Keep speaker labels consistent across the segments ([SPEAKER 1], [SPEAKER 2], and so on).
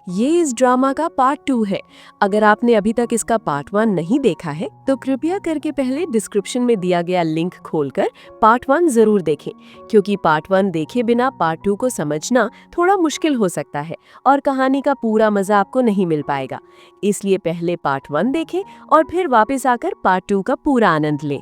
[SPEAKER 1] ये इस ड्रामा का पार्ट 2 है। अगर आपने अभी तक इसका पार्ट 1 नहीं देखा है तो कृपया करके पहले डिस्क्रिप्शन में दिया गया लिंक खोलकर पार्ट 1 जरूर देखें, क्योंकि पार्ट 1 देखे बिना पार्ट 2 को समझना थोड़ा मुश्किल हो सकता है और कहानी का पूरा मजा आपको नहीं मिल पाएगा। इसलिए पहले पार्ट 1 देखें और फिर वापस आकर पार्ट 2 का पूरा आनंद लें।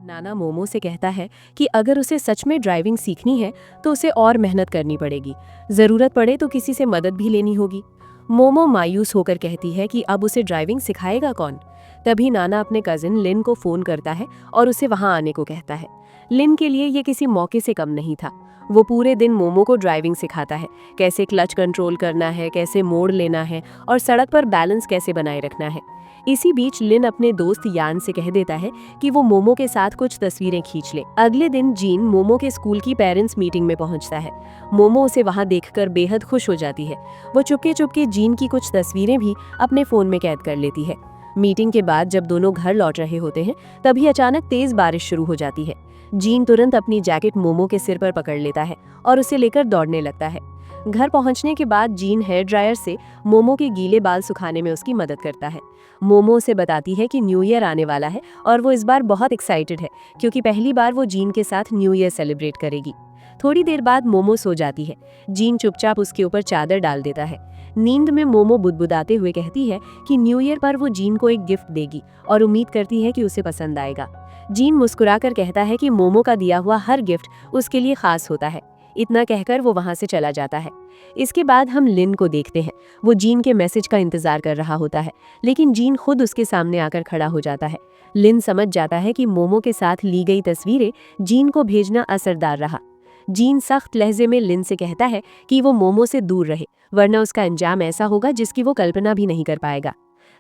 [SPEAKER 1] नाना मोमो से कहता है कि अगर उसे सच में ड्राइविंग सीखनी है तो उसे और मेहनत करनी पड़ेगी, जरूरत पड़े तो किसी से मदद भी लेनी होगी। मोमो मायूस होकर कहती है कि अब उसे ड्राइविंग सिखाएगा कौन। तभी नाना अपने कजिन लिन को फोन करता है और उसे वहां आने को कहता है। लिन के लिए ये किसी मौके से कम नहीं था। वो पूरे दिन मोमो को ड्राइविंग सिखाता है, कैसे क्लच कंट्रोल करना है, कैसे मोड़ लेना है और सड़क पर बैलेंस कैसे बनाए रखना है। इसी बीच लिन अपने दोस्त यान से कह देता है कि वो मोमो के साथ कुछ तस्वीरें खींच ले। अगले दिन जीन मोमो के स्कूल की पेरेंट्स मीटिंग में पहुंचता है। मोमो उसे वहां देखकर बेहद खुश हो जाती है। वो चुपके चुपके जीन की कुछ तस्वीरें भी अपने फोन में कैद कर लेती है। मीटिंग के बाद जब दोनों घर लौट रहे होते हैं तभी अचानक तेज बारिश शुरू हो जाती है। जीन तुरंत अपनी जैकेट मोमो के सिर पर पकड़ लेता है और उसे लेकर दौड़ने लगता है। घर पहुंचने के बाद जीन हेयर ड्रायर से मोमो के गीले बाल सुखाने में उसकी मदद करता है। मोमो उसे बताती है कि न्यू ईयर आने वाला है और वो इस बार बहुत एक्साइटेड है, क्योंकि पहली बार वो जीन के साथ न्यू ईयर सेलिब्रेट करेगी। थोड़ी देर बाद मोमो सो जाती है। जीन चुपचाप उसके ऊपर चादर डाल देता है। नींद में मोमो बुदबुदाते हुए कहती है कि न्यू ईयर पर वो जीन को एक गिफ्ट देगी और उम्मीद करती है कि उसे पसंद आएगा। जीन मुस्कुराकर कहता है कि मोमो का दिया हुआ हर गिफ्ट उसके लिए खास होता है। इतना कहकर वो वहां से चला जाता है। इसके बाद हम लिन को देखते हैं। वो जीन के मैसेज का इंतजार कर रहा होता है, लेकिन जीन खुद उसके सामने आकर खड़ा हो जाता है। लिन समझ जाता है कि मोमो के साथ ली गई तस्वीरें जीन को भेजना असरदार रहा। जीन सख्त लहजे में लिन से कहता है कि वो मोमो से दूर रहे, वरना उसका अंजाम ऐसा होगा जिसकी वो कल्पना भी नहीं कर पाएगा।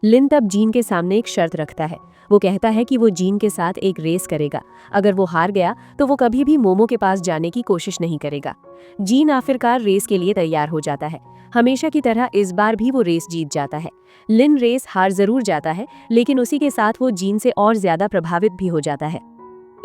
[SPEAKER 1] लिन तब जीन के सामने एक शर्त रखता है। वो कहता है कि वो जीन के साथ एक रेस करेगा। अगर वो हार गया तो वो कभी भी मोमो के पास जाने की कोशिश नहीं करेगा। जीन आखिरकार रेस के लिए तैयार हो जाता है। हमेशा की तरह इस बार भी वो रेस जीत जाता है। लिन रेस हार जरूर जाता है, लेकिन उसी के साथ वो जीन से और ज्यादा प्रभावित भी हो जाता है।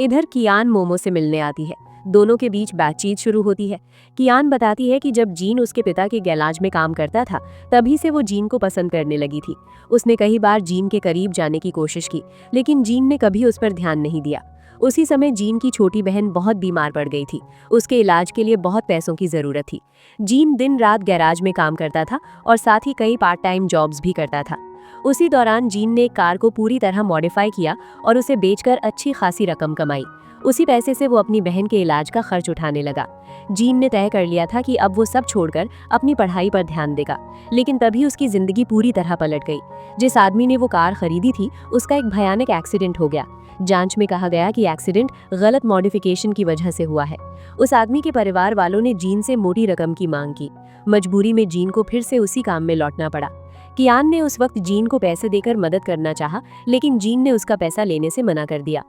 [SPEAKER 1] इधर कियान मोमो से मिलने आती है। दोनों के बीच बातचीत शुरू होती है। कियान बताती है कि जब जीन उसके पिता के गैराज में काम करता था तभी से वो जीन को पसंद करने लगी थी। उसने कई बार जीन के करीब जाने की कोशिश की, लेकिन जीन ने कभी उस पर ध्यान नहीं दिया। उसी समय जीन की छोटी बहन बहुत बीमार पड़ गई थी। उसके इलाज के लिए बहुत पैसों की जरूरत थी। जीन दिन रात गैराज में काम करता था और साथ ही कई पार्ट टाइम जॉब्स भी करता था। उसी दौरान जीन ने एक कार को पूरी तरह मॉडिफाई किया और उसे बेचकर अच्छी खासी रकम कमाई। उसी पैसे से वो अपनी बहन के इलाज का खर्च उठाने लगा। जीन ने तय कर लिया था कि अब वो सब छोड़कर अपनी पढ़ाई पर ध्यान देगा, लेकिन तभी उसकी जिंदगी पूरी तरह पलट गई। जिस आदमी ने वो कार खरीदी थी उसका एक भयानक एक्सीडेंट हो गया। जांच में कहा गया कि एक्सीडेंट गलत मॉडिफिकेशन की वजह से हुआ है। उस आदमी के परिवार वालों ने जीन से मोटी रकम की मांग की। मजबूरी में जीन को फिर से उसी काम में लौटना पड़ा। कियान ने उस वक्त जीन को पैसे देकर मदद करना चाहा, लेकिन जीन ने उसका पैसा लेने से मना कर दिया।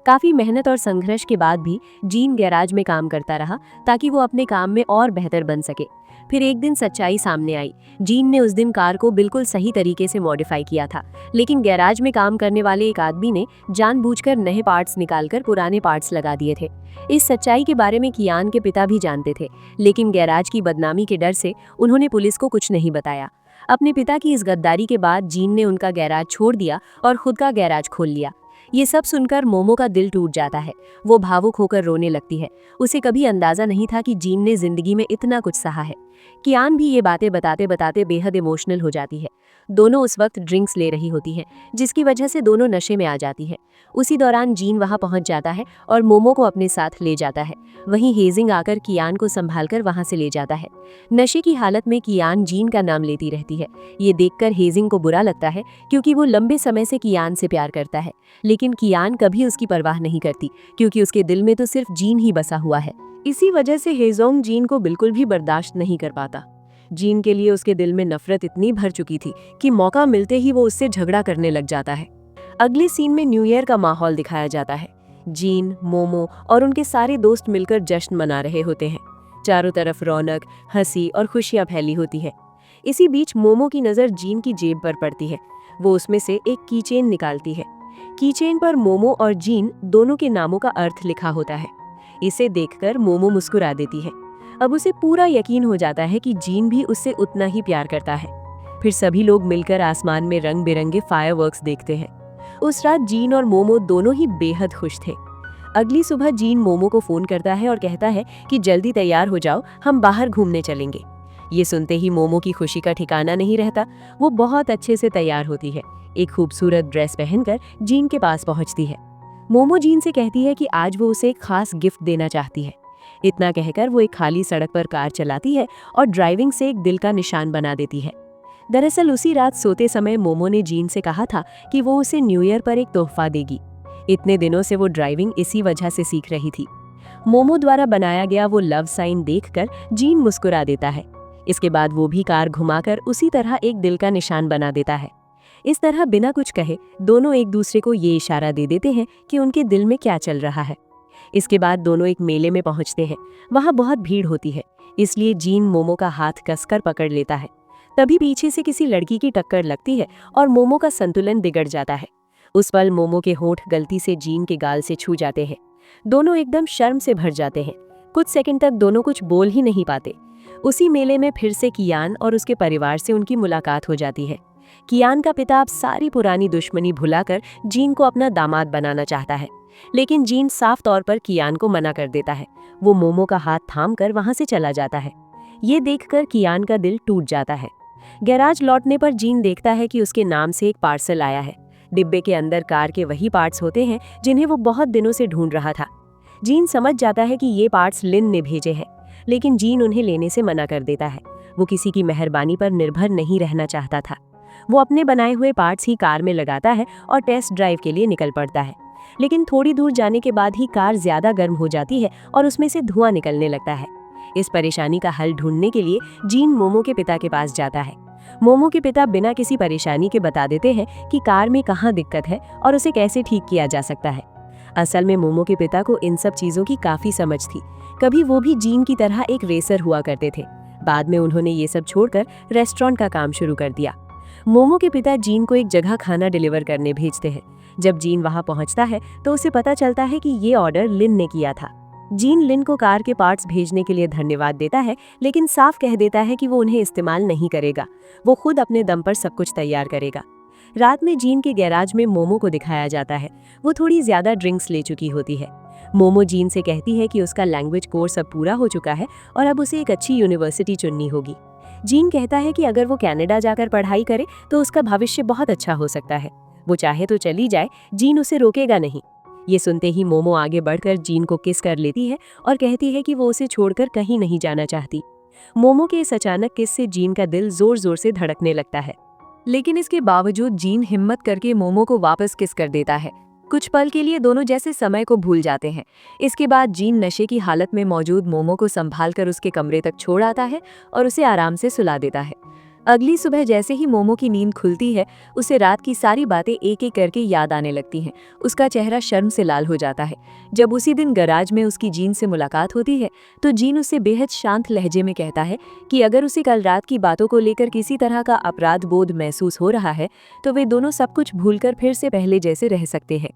[SPEAKER 1] काफी मेहनत और संघर्ष के बाद भी जीन गैराज में काम करता रहा ताकि वो अपने काम में और बेहतर बन सके। फिर एक दिन सच्चाई सामने आई। जीन ने उस दिन कार को बिल्कुल सही तरीके से मॉडिफाई किया था, लेकिन गैराज में काम करने वाले एक आदमी ने जानबूझकर नए पार्ट्स निकालकर पुराने पार्ट्स लगा दिए थे। इस सच्चाई के बारे में कियान के पिता भी जानते थे, लेकिन गैराज की बदनामी के डर से उन्होंने पुलिस को कुछ नहीं बताया। अपने पिता की इस गद्दारी के बाद जीन ने उनका गैराज छोड़ दिया और खुद का गैराज खोल लिया। ये सब सुनकर मोमो का दिल टूट जाता है। वो भावुक होकर रोने लगती है। उसे कभी अंदाजा नहीं था कि जीन ने जिंदगी में इतना कुछ सहा है। कियान भी ये बातें बताते बताते बेहद इमोशनल हो जाती है। दोनों उस वक्त ड्रिंक्स ले रही होती हैं, जिसकी वजह से दोनों नशे में आ जाती हैं। उसी दौरान जीन वहां पहुंच जाता है और मोमो को अपने साथ ले जाता है। वहीं हेजिंग आकर कियान को संभालकर वहां से ले जाता है। नशे की हालत में कियान जीन का नाम लेती रहती है। ये देखकर हेजिंग को बुरा लगता है, क्योंकि वो लंबे समय से कियान से प्यार करता है, लेकिन कियान कभी उसकी परवाह नहीं करती, क्योंकि उसके दिल में तो सिर्फ जीन ही बसा हुआ है। इसी वजह से हेजोंग जीन को बिल्कुल भी बर्दाश्त नहीं कर पाता। जीन के लिए उसके दिल में नफरत इतनी भर चुकी थी कि मौका मिलते ही वो उससे झगड़ा करने लग जाता है। अगले सीन में न्यू ईयर का माहौल दिखाया जाता है। जीन, मोमो और उनके सारे दोस्त मिलकर जश्न मना रहे होते हैं। चारों तरफ रौनक, हंसी और खुशियां फैली होती है। इसी बीच मोमो की नजर जीन की जेब पर पड़ती है। वो उसमें से एक कीचेन निकालती है। कीचेन पर मोमो और जीन दोनों के नामों का अर्थ लिखा होता है। इसे देखकर मोमो मुस्कुरा देती है। अब उसे पूरा यकीन हो जाता है कि जीन भी उससे उतना ही प्यार करता है। फिर सभी लोग मिलकर आसमान में रंग बिरंगे फायरवर्क्स देखते हैं। उस रात जीन और मोमो दोनों ही बेहद खुश थे। अगली सुबह जीन मोमो को फोन करता है और कहता है कि जल्दी तैयार हो जाओ, हम बाहर घूमने चलेंगे। ये सुनते ही मोमो की खुशी का ठिकाना नहीं रहता। वो बहुत अच्छे से तैयार होती है, एक खूबसूरत ड्रेस पहनकर जीन के पास पहुंचती है। मोमो जीन से कहती है कि आज वो उसे एक खास गिफ्ट देना चाहती है। इतना कहकर वो एक खाली सड़क पर कार चलाती है और ड्राइविंग से एक दिल का निशान बना देती है। दरअसल उसी रात सोते समय मोमो ने जीन से कहा था कि वो उसे न्यू ईयर पर एक तोहफा देगी। इतने दिनों से वो ड्राइविंग इसी वजह से सीख रही थी। मोमो द्वारा बनाया गया वो लव साइन देखकर जीन मुस्कुरा देता है। इसके बाद वो भी कार घुमाकर उसी तरह एक दिल का निशान बना देता है। इस तरह बिना कुछ कहे दोनों एक दूसरे को ये इशारा दे देते हैं कि उनके दिल में क्या चल रहा है। इसके बाद दोनों एक मेले में पहुंचते हैं। वहां बहुत भीड़ होती है, इसलिए जीन मोमो का हाथ कसकर पकड़ लेता है। तभी पीछे से किसी लड़की की टक्कर लगती है और मोमो का संतुलन बिगड़ जाता है। उस पल मोमो के होंठ गलती से जीन के गाल से छू जाते हैं। दोनों एकदम शर्म से भर जाते हैं। कुछ सेकंड तक दोनों कुछ बोल ही नहीं पाते। उसी मेले में फिर से कियान और उसके परिवार से उनकी मुलाकात हो जाती है। कियान का पिता अब सारी पुरानी दुश्मनी भुलाकर जीन को अपना दामाद बनाना चाहता है, लेकिन जीन साफ तौर पर कियान को मना कर देता है। वो मोमो का हाथ थामकर वहां से चला जाता है। ये देखकर कियान का दिल टूट जाता है। गैराज लौटने पर जीन देखता है कि उसके नाम से एक पार्सल आया है। डिब्बे के अंदर कार के वही पार्ट्स होते हैं जिन्हें वो बहुत दिनों से ढूंढ रहा था। जीन समझ जाता है कि ये पार्ट्स लिन ने भेजे हैं, लेकिन जीन उन्हें लेने से मना कर देता है। वो किसी की मेहरबानी पर निर्भर नहीं रहना चाहता था। वो अपने बनाए हुए पार्ट्स ही कार में लगाता है और टेस्ट ड्राइव के लिए निकल पड़ता है। लेकिन थोड़ी दूर जाने के बाद ही कार ज्यादा गर्म हो जाती है और उसमें से धुआं निकलने लगता है। इस परेशानी का हल ढूंढने के लिए जीन मोमो के पिता के पास जाता है। मोमो के पिता बिना किसी परेशानी के बता देते हैं कि कार में कहाँ दिक्कत है और उसे कैसे ठीक किया जा सकता है। असल में मोमो के पिता को इन सब चीजों की काफी समझ थी। कभी वो भी जीन की तरह एक रेसर हुआ करते थे। बाद में उन्होंने ये सब छोड़कर रेस्टोरेंट का काम शुरू कर दिया। मोमो के पिता जीन को एक जगह खाना डिलीवर करने भेजते हैं। जब जीन वहां पहुंचता है तो उसे पता चलता है कि ये ऑर्डर लिन ने किया था। जीन लिन को कार के पार्ट्स भेजने के लिए धन्यवाद देता है, लेकिन साफ कह देता है कि वो उन्हें इस्तेमाल नहीं करेगा। वो खुद अपने दम पर सब कुछ तैयार करेगा। रात में जीन के गैराज में मोमो को दिखाया जाता है। वो थोड़ी ज्यादा ड्रिंक्स ले चुकी होती है। मोमो जीन से कहती है कि उसका लैंग्वेज कोर्स अब पूरा हो चुका है और अब उसे एक अच्छी यूनिवर्सिटी चुननी होगी। जीन कहता है कि अगर वो कनाडा जाकर पढ़ाई करे तो उसका भविष्य बहुत अच्छा हो सकता है। वो चाहे तो चली जाए, जीन उसे रोकेगा नहीं। ये सुनते ही मोमो आगे बढ़कर जीन को किस कर लेती है और कहती है कि वो उसे छोड़कर कहीं नहीं जाना चाहती। मोमो के इस अचानक किस से जीन का दिल जोर जोर से धड़कने लगता है, लेकिन इसके बावजूद जीन हिम्मत करके मोमो को वापस किस कर देता है। कुछ पल के लिए दोनों जैसे समय को भूल जाते हैं। इसके बाद जीन नशे की हालत में मौजूद मोमो को संभालकर उसके कमरे तक छोड़ आता है और उसे आराम से सुला देता है। अगली सुबह जैसे ही मोमो की नींद खुलती है, उसे रात की सारी बातें एक एक करके याद आने लगती हैं। उसका चेहरा शर्म से लाल हो जाता है। जब उसी दिन गैराज में उसकी जीन से मुलाकात होती है तो जीन उससे बेहद शांत लहजे में कहता है कि अगर उसे कल रात की बातों को लेकर किसी तरह का अपराध बोध महसूस हो रहा है तो वे दोनों सब कुछ भूलकर फिर से पहले जैसे रह सकते हैं।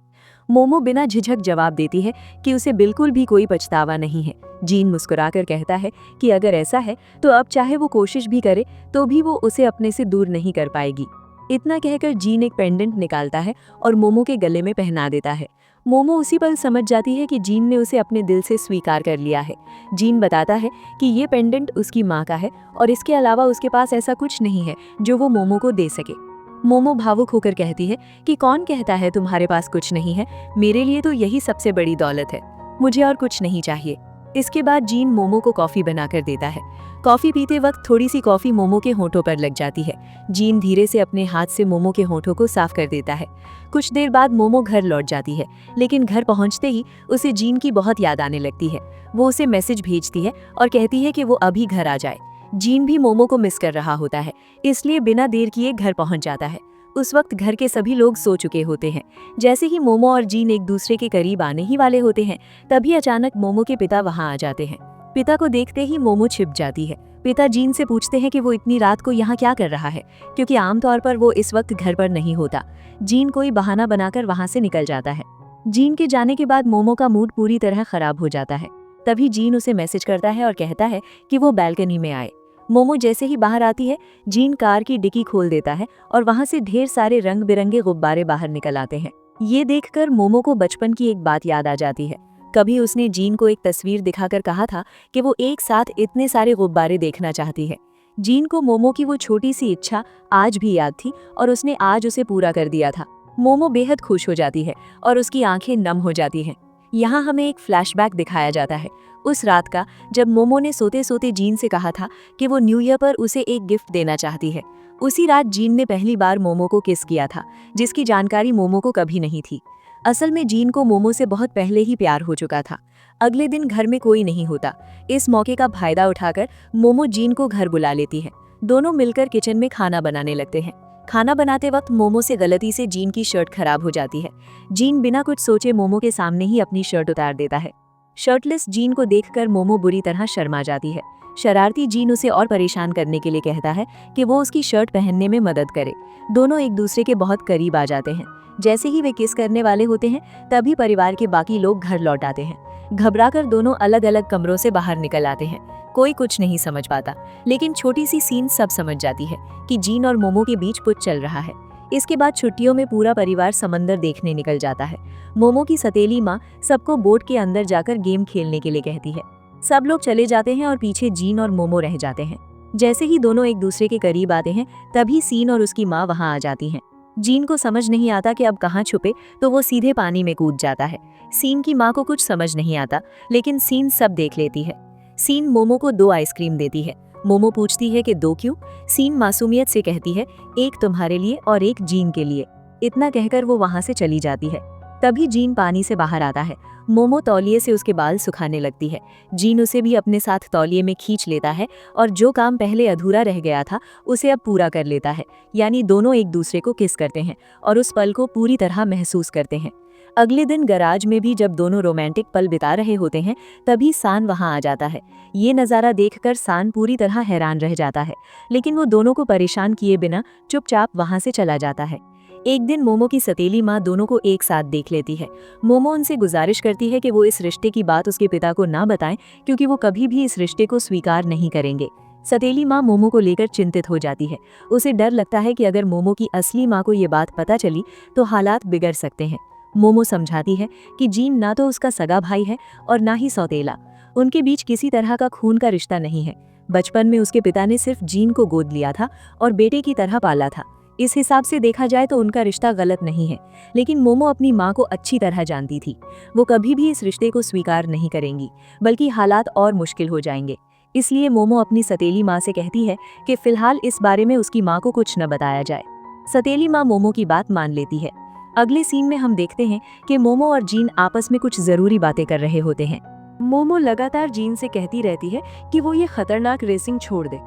[SPEAKER 1] मोमो बिना झिझक जवाब देती है कि उसे बिल्कुल भी कोई पछतावा नहीं है। जीन मुस्कुराकर कहता है कि अगर ऐसा है तो अब चाहे वो कोशिश भी करे तो भी वो उसे अपने से दूर नहीं कर पाएगी। इतना कहकर जीन एक पेंडेंट निकालता है और मोमो के गले में पहना देता है। मोमो उसी पल समझ जाती है कि जीन ने उसे अपने दिल से स्वीकार कर लिया है। जीन बताता है कि ये पेंडेंट उसकी माँ का है और इसके अलावा उसके पास ऐसा कुछ नहीं है जो वो मोमो को दे सके। मोमो भावुक होकर कहती है कि कौन कहता है तुम्हारे पास कुछ नहीं है, मेरे लिए तो यही सबसे बड़ी दौलत है, मुझे और कुछ नहीं चाहिए। इसके बाद जीन मोमो को कॉफी बनाकर देता है। कॉफी पीते वक्त थोड़ी सी कॉफी मोमो के होठों पर लग जाती है। जीन धीरे से अपने हाथ से मोमो के होठों को साफ कर देता है। कुछ देर बाद मोमो घर लौट जाती है, लेकिन घर पहुंचते ही उसे जीन की बहुत याद आने लगती है। वो उसे मैसेज भेजती है और कहती है कि वो अभी घर आ जाए। जीन भी मोमो को मिस कर रहा होता है, इसलिए बिना देर किए घर पहुंच जाता है। उस वक्त घर के सभी लोग सो चुके होते हैं। जैसे ही मोमो और जीन एक दूसरे के करीब आने ही वाले होते हैं, तभी अचानक मोमो के पिता वहां आ जाते हैं। पिता को देखते ही मोमो छिप जाती है। पिता जीन से पूछते हैं कि वो इतनी रात को यहाँ क्या कर रहा है, क्योंकि आमतौर पर वो इस वक्त घर पर नहीं होता। जीन कोई बहाना बनाकर वहां से निकल जाता है। जीन के जाने के बाद मोमो का मूड पूरी तरह खराब हो जाता है। तभी जीन उसे मैसेज करता है और कहता है कि वो बालकनी में आए।
[SPEAKER 2] मोमो जैसे ही बाहर आती है, जीन कार की डिक्की खोल देता है और वहां से ढेर सारे रंग बिरंगे गुब्बारे बाहर निकल आते हैं। ये देखकर मोमो को बचपन की एक बात याद आ जाती है। कभी उसने जीन को एक तस्वीर दिखाकर कहा था कि वो एक साथ इतने सारे गुब्बारे देखना चाहती है। जीन को मोमो की वो छोटी सी इच्छा आज भी याद थी और उसने आज उसे पूरा कर दिया था। मोमो बेहद खुश हो जाती है और उसकी आंखें नम हो जाती हैं। यहाँ हमें एक फ्लैशबैक दिखाया जाता है, उस रात का जब मोमो ने सोते सोते जीन से कहा था कि वो न्यू ईयर पर उसे एक गिफ्ट देना चाहती है। उसी रात जीन ने पहली बार मोमो को किस किया था, जिसकी जानकारी मोमो को कभी नहीं थी। असल में जीन को मोमो से बहुत पहले ही प्यार हो चुका था। अगले दिन घर में कोई नहीं होता। इस मौके का फायदा उठाकर मोमो जीन को घर बुला लेती है। दोनों मिलकर किचन में खाना बनाने लगते हैं। खाना बनाते वक्त मोमो से गलती से जीन की शर्ट खराब हो जाती है। जीन बिना कुछ सोचे मोमो के सामने ही अपनी शर्ट उतार देता है। शर्टलेस जीन को देखकर मोमो बुरी तरह शर्मा जाती है। शरारती जीन उसे और परेशान करने के लिए कहता है कि वो उसकी शर्ट पहनने में मदद करे। दोनों एक दूसरे के बहुत करीब आ जाते हैं। जैसे ही वे किस करने वाले होते हैं, तभी परिवार के बाकी लोग घर लौट आते हैं। घबराकर दोनों अलग अलग कमरों से बाहर निकल आते हैं। कोई कुछ नहीं समझ पाता, लेकिन छोटी सी सीन सब समझ जाती है कि जीन और मोमो के बीच कुछ चल रहा है। इसके बाद छुट्टियों में पूरा परिवार समंदर देखने निकल जाता है। मोमो की सतीली माँ सबको बोट के अंदर जाकर गेम खेलने के लिए कहती है। सब लोग चले जाते हैं और पीछे जीन और मोमो रह जाते हैं। जैसे ही दोनों एक दूसरे के करीब आते हैं, तभी सीन और उसकी माँ वहां आ जाती हैं। जीन को समझ नहीं आता कि अब कहाँ छुपे, तो वो सीधे पानी में कूद जाता है। सीन की माँ को कुछ समझ नहीं आता, लेकिन सीन सब देख लेती है। सीन मोमो को 2 आइसक्रीम देती है। मोमो पूछती है कि 2 क्यों? सीन मासूमियत से कहती है, एक तुम्हारे लिए और एक जीन के लिए। इतना कहकर वो वहां से चली जाती है। तभी जीन पानी से बाहर आता है। मोमो तौलिए से उसके बाल सुखाने लगती है। जीन उसे भी अपने साथ तौलिए में खींच लेता है और जो काम पहले अधूरा रह गया था उसे अब पूरा कर लेता है। यानी दोनों एक दूसरे को किस करते हैं और उस पल को पूरी तरह महसूस करते हैं। अगले दिन गराज में भी जब दोनों रोमांटिक पल बिता रहे होते हैं, तभी सान वहां आ जाता है। ये नज़ारा देखकर सान पूरी तरह हैरान रह जाता है, लेकिन वो दोनों को परेशान किए बिना चुपचाप वहां से चला जाता है। एक दिन मोमो की सतीली माँ दोनों को एक साथ देख लेती है। मोमो उनसे गुजारिश करती है कि वो इस रिश्ते की बात उसके पिता को ना बताएं, क्योंकि वो कभी भी इस रिश्ते को स्वीकार नहीं करेंगे। सतीली माँ मोमो को लेकर चिंतित हो जाती है। उसे डर लगता है कि अगर मोमो की असली माँ को ये बात पता चली तो हालात बिगड़ सकते हैं। मोमो समझाती है कि जीन ना तो उसका सगा भाई है और ना ही सौतेला। उनके बीच किसी तरह का खून का रिश्ता नहीं है। बचपन में उसके पिता ने सिर्फ जीन को गोद लिया था और बेटे की तरह पाला था। इस हिसाब से देखा जाए तो उनका रिश्ता गलत नहीं है, लेकिन मोमो अपनी माँ को अच्छी तरह जानती थी। वो कभी भी इस रिश्ते को स्वीकार नहीं करेंगी, बल्कि हालात और मुश्किल हो जाएंगे। इसलिए मोमो अपनी सतीली माँ से कहती है कि फिलहाल इस बारे में उसकी माँ को कुछ न बताया जाए। सतीली माँ मोमो की बात मान लेती है। अगले सीन में हम देखते हैं कि मोमो और जीन आपस में कुछ जरूरी बातें कर रहे होते हैं। मोमो लगातार जीन से कहती रहती है कि वो ये खतरनाक रेसिंग छोड़ दे।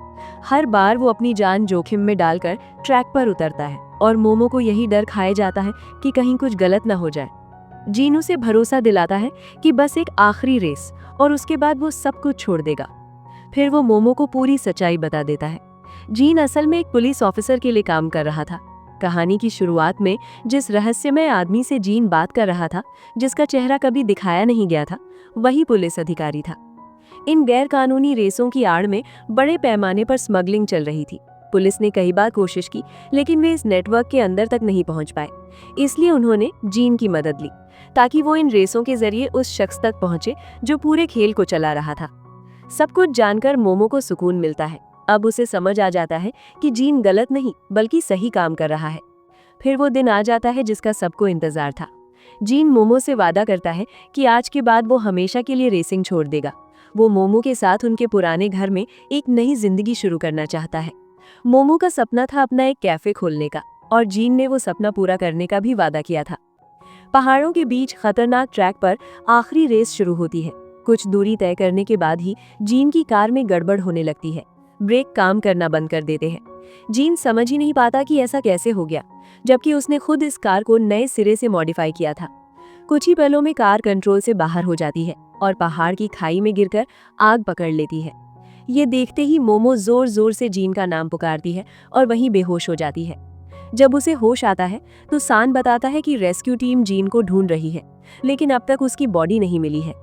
[SPEAKER 2] हर बार वो अपनी जान जोखिम में डालकर ट्रैक पर उतरता है और मोमो को यही डर खाए जाता है कि कहीं कुछ गलत न हो जाए। जीन उसे भरोसा दिलाता है कि बस एक आखिरी रेस और उसके बाद वो सब कुछ छोड़ देगा। फिर वो मोमो को पूरी सच्चाई बता देता है। जीन असल में एक पुलिस ऑफिसर के लिए काम कर रहा था। कहानी की शुरुआत में जिस रहस्यमय आदमी से जीन बात कर रहा था, जिसका चेहरा कभी दिखाया नहीं गया था, वही पुलिस अधिकारी था। इन गैरकानूनी रेसों की आड़ में बड़े पैमाने पर स्मगलिंग चल रही थी। पुलिस ने कई बार कोशिश की, लेकिन वे इस नेटवर्क के अंदर तक नहीं पहुंच पाए। इसलिए उन्होंने जीन की मदद ली, ताकि वो इन रेसों के जरिए उस शख्स तक पहुंचे जो पूरे खेल को चला रहा था। सब कुछ जानकर मोमो को सुकून मिलता है। अब उसे समझ आ जाता है कि जीन गलत नहीं बल्कि सही काम कर रहा है। फिर वो दिन आ जाता है जिसका सबको इंतजार था। जीन मोमो से वादा करता है कि आज के बाद वो हमेशा के लिए रेसिंग छोड़ देगा। वो मोमो के साथ उनके पुराने घर में एक नई जिंदगी शुरू करना चाहता है। मोमो का सपना था अपना एक कैफे खोलने का, और जीन ने वो सपना पूरा करने का भी वादा किया था। पहाड़ों के बीच खतरनाक ट्रैक पर आखिरी रेस शुरू होती है। कुछ दूरी तय करने के बाद ही जीन की कार में गड़बड़ होने लगती है। ब्रेक काम करना बंद कर देते हैं। जीन समझ ही नहीं पाता कि ऐसा कैसे हो गया, जबकि उसने खुद इस कार को नए सिरे से मॉडिफाई किया था। कुछ ही पलों में कार कंट्रोल से बाहर हो जाती है और पहाड़ की खाई में गिरकर आग पकड़ लेती है। ये देखते ही मोमो जोर जोर से जीन का नाम पुकारती है और वहीं बेहोश हो जाती है। जब उसे होश आता है तो सान बताता है कि रेस्क्यू टीम जीन को ढूंढ रही है, लेकिन अब तक उसकी बॉडी नहीं मिली है।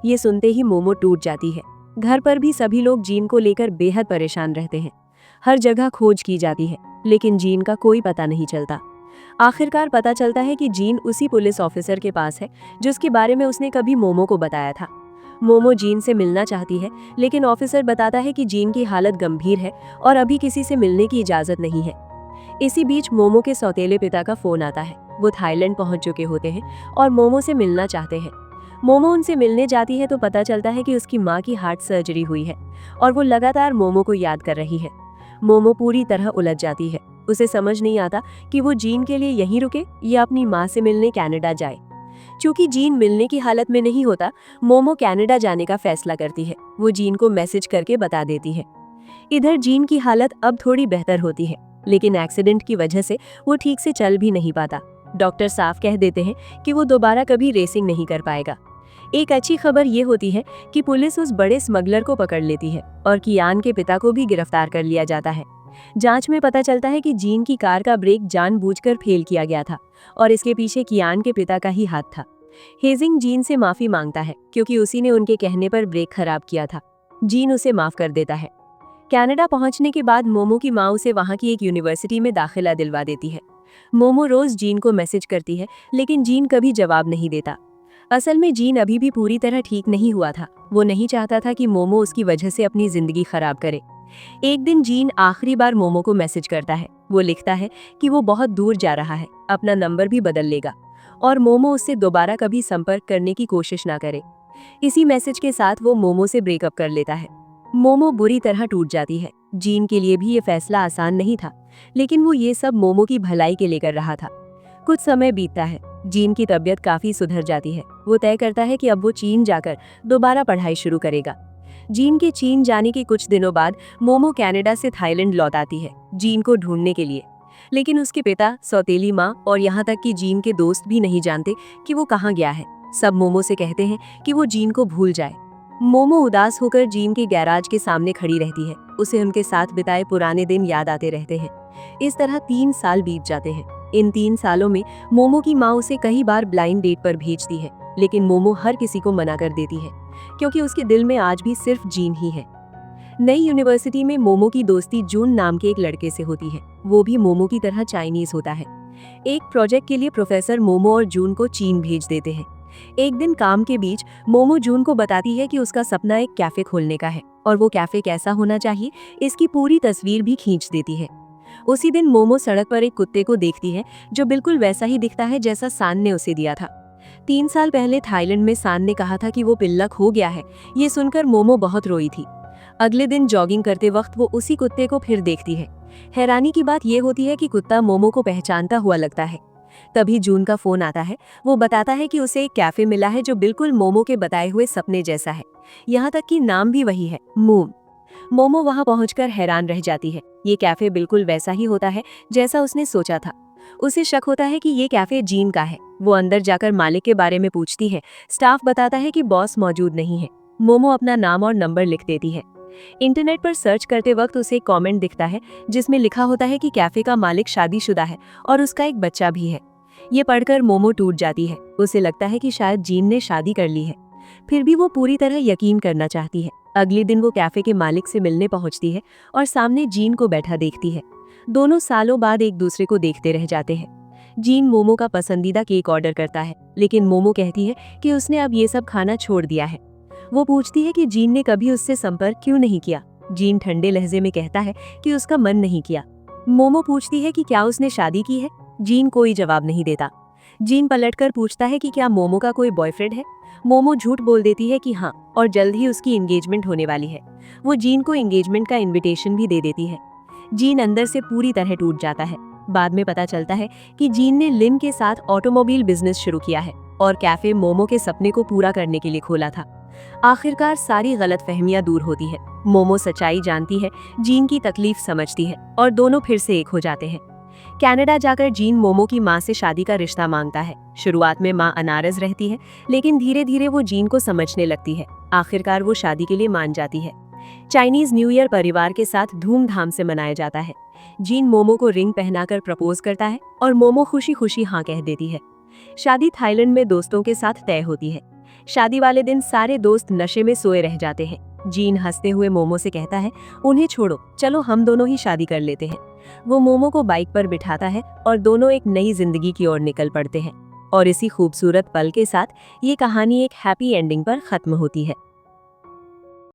[SPEAKER 2] ये सुनते ही मोमो टूट जाती है। घर पर भी सभी लोग जीन को लेकर बेहद परेशान रहते हैं। हर जगह खोज की जाती है, लेकिन जीन का कोई पता नहीं चलता। आखिरकार पता चलता है कि जीन उसी पुलिस ऑफिसर के पास है जिसके बारे में उसने कभी मोमो को बताया था। मोमो जीन से मिलना चाहती है, लेकिन ऑफिसर बताता है कि जीन की हालत गंभीर है और अभी किसी से मिलने की इजाजत नहीं है। इसी बीच मोमो के सौतेले पिता का फोन आता है। वो थाईलैंड पहुंच चुके होते हैं और मोमो से मिलना चाहते हैं। मोमो उनसे मिलने जाती है तो पता चलता है कि उसकी माँ की हार्ट सर्जरी हुई है और वो लगातार मोमो को याद कर रही है। मोमो पूरी तरह उलझ जाती है। उसे समझ नहीं आता कि वो जीन के लिए यहीं रुके या अपनी माँ से मिलने कनाडा जाए। क्योंकि जीन मिलने की हालत में नहीं होता, मोमो कनाडा जाने का फैसला करती है। वो जीन को मैसेज करके बता देती है। इधर जीन की हालत अब थोड़ी बेहतर होती है, लेकिन एक्सीडेंट की वजह से वो ठीक से चल भी नहीं पाता। डॉक्टर साफ कह देते हैं कि वो दोबारा कभी रेसिंग नहीं कर पाएगा। एक अच्छी खबर ये होती है कि पुलिस उस बड़े स्मगलर को पकड़ लेती है और कियान के पिता को भी गिरफ्तार कर लिया जाता है। जांच में पता चलता है कि जीन की कार का ब्रेक जानबूझकर फेल किया गया था और इसके पीछे कियान के पिता का ही हाथ था। हेजिंग जीन से माफी मांगता है क्योंकि उसी ने उनके कहने पर ब्रेक खराब किया था। जीन उसे माफ कर देता है। कनाडा पहुंचने के बाद मोमो की माँ उसे वहां की एक यूनिवर्सिटी में दाखिला दिलवा देती है। मोमो रोज जीन को मैसेज करती है, लेकिन जीन कभी जवाब नहीं देता। असल में जीन अभी भी पूरी तरह ठीक नहीं हुआ था। वो नहीं चाहता था कि मोमो उसकी वजह से अपनी जिंदगी खराब करे। एक दिन जीन आखिरी बार मोमो को मैसेज करता है। वो लिखता है कि वो बहुत दूर जा रहा है, अपना नंबर भी बदल लेगा और मोमो उससे दोबारा कभी संपर्क करने की कोशिश ना करे। इसी मैसेज के साथ वो मोमो से ब्रेकअप कर लेता है। मोमो बुरी तरह टूट जाती है। जीन के लिए भी ये फैसला आसान नहीं था, लेकिन वो ये सब मोमो की भलाई के लिए कर रहा था। कुछ समय बीतता है। जीन की तबीयत काफी सुधर जाती है। वो तय करता है कि अब वो चीन जाकर दोबारा पढ़ाई शुरू करेगा। जीन के चीन जाने के कुछ दिनों बाद मोमो कनाडा से थाईलैंड लौट आती है जीन को ढूंढने के लिए। लेकिन उसके पिता, सौतेली माँ और यहाँ तक कि जीन के दोस्त भी नहीं जानते कि वो कहाँ गया है। सब मोमो से कहते हैं कि वो जीन को भूल जाए। मोमो उदास होकर जीन के गैराज के सामने खड़ी रहती है। उसे उनके साथ बिताए पुराने दिन याद आते रहते हैं। इस तरह 3 साल बीत जाते हैं। इन 3 सालों में मोमो की माँ उसे कई बार ब्लाइंड डेट पर भेजती है, लेकिन मोमो हर किसी को मना कर देती है क्योंकि उसके दिल में आज भी सिर्फ जीन ही है। नई यूनिवर्सिटी में मोमो की दोस्ती जून नाम के एक लड़के से होती है। वो भी मोमो की तरह चाइनीज होता है। एक प्रोजेक्ट के लिए प्रोफेसर मोमो और जून को चीन भेज देते हैं। एक दिन काम के बीच मोमो जून को बताती है कि उसका सपना एक कैफे खोलने का है और वो कैफे कैसा होना चाहिए इसकी पूरी तस्वीर भी खींच देती है। उसी दिन मोमो सड़क पर एक कुत्ते को देखती है जो बिल्कुल वैसा ही दिखता है जैसा सान ने उसे दिया था। 3 साल पहले थाईलैंड में सान ने कहा था कि वो पिल्ला खो गया है। ये सुनकर मोमो बहुत रोई थी। अगले दिन जॉगिंग करते वक्त वो उसी कुत्ते को फिर देखती है। हैरानी की बात यह होती है कि कुत्ता मोमो को पहचानता हुआ लगता है। तभी जून का फोन आता है। वो बताता है कि उसे एक कैफे मिला है जो बिल्कुल मोमो के बताए हुए सपने जैसा है। यहाँ तक कि नाम भी वही है, मूम। मोमो वहां पहुंचकर हैरान रह जाती है। ये कैफे बिल्कुल वैसा ही होता है जैसा उसने सोचा था। उसे शक होता है कि ये कैफे जीन का है। वो अंदर जाकर मालिक के बारे में पूछती है। स्टाफ बताता है कि बॉस मौजूद नहीं है। मोमो अपना नाम और नंबर लिख देती है। इंटरनेट पर सर्च करते वक्त उसे एक कमेंट दिखता है जिसमें लिखा होता है कि कैफे का मालिक शादीशुदा है और उसका एक बच्चा भी है। ये पढ़कर मोमो टूट जाती है। उसे लगता है कि शायद जीन ने शादी कर ली है। फिर भी वो पूरी तरह यकीन करना चाहती है। अगले दिन वो कैफे के मालिक से मिलने पहुंचती है और सामने जीन को बैठा देखती है। दोनों सालों बाद एक दूसरे को देखते रह जाते हैं। जीन मोमो का पसंदीदा केक ऑर्डर करता है, लेकिन मोमो कहती है कि उसने अब ये सब खाना छोड़ दिया है। वो पूछती है कि जीन ने कभी उससे संपर्क क्यों नहीं किया। जीन ठंडे लहजे में कहता है कि उसका मन नहीं किया। मोमो पूछती है कि क्या उसने शादी की है। जीन कोई जवाब नहीं देता। जीन पलटकर पूछता है कि क्या मोमो का कोई बॉयफ्रेंड है। मोमो झूठ बोल देती है कि हाँ, और जल्द ही उसकी एंगेजमेंट होने वाली है। वो जीन को एंगेजमेंट का इनविटेशन भी दे देती है। जीन अंदर से पूरी तरह टूट जाता है। बाद में पता चलता है कि जीन ने लिन के साथ ऑटोमोबाइल बिजनेस शुरू किया है और कैफे मोमो के सपने को पूरा करने के लिए खोला था। आखिरकार सारी गलतफहमियां दूर होती है। मोमो सच्चाई जानती है, जीन की तकलीफ समझती है और दोनों फिर से एक हो जाते हैं। कनाडा जाकर जीन मोमो की माँ से शादी का रिश्ता मांगता है। शुरुआत में माँ अनारज रहती है, लेकिन धीरे धीरे वो जीन को समझने लगती है। आखिरकार वो शादी के लिए मान जाती है। चाइनीज न्यू ईयर परिवार के साथ धूमधाम से मनाया जाता है। जीन मोमो को रिंग पहनाकर प्रपोज करता है और मोमो खुशी खुशी हाँ कह देती है। शादी थाईलैंड में दोस्तों के साथ तय होती है। शादी वाले दिन सारे दोस्त नशे में सोए रह जाते हैं। जीन हंसते हुए मोमो से कहता है, उन्हें छोड़ो, चलो हम दोनों ही शादी कर लेते हैं। वो मोमो को बाइक पर बिठाता है और दोनों एक नई जिंदगी की ओर निकल पड़ते हैं। और इसी खूबसूरत पल के साथ ये कहानी एक हैप्पी एंडिंग पर खत्म होती है।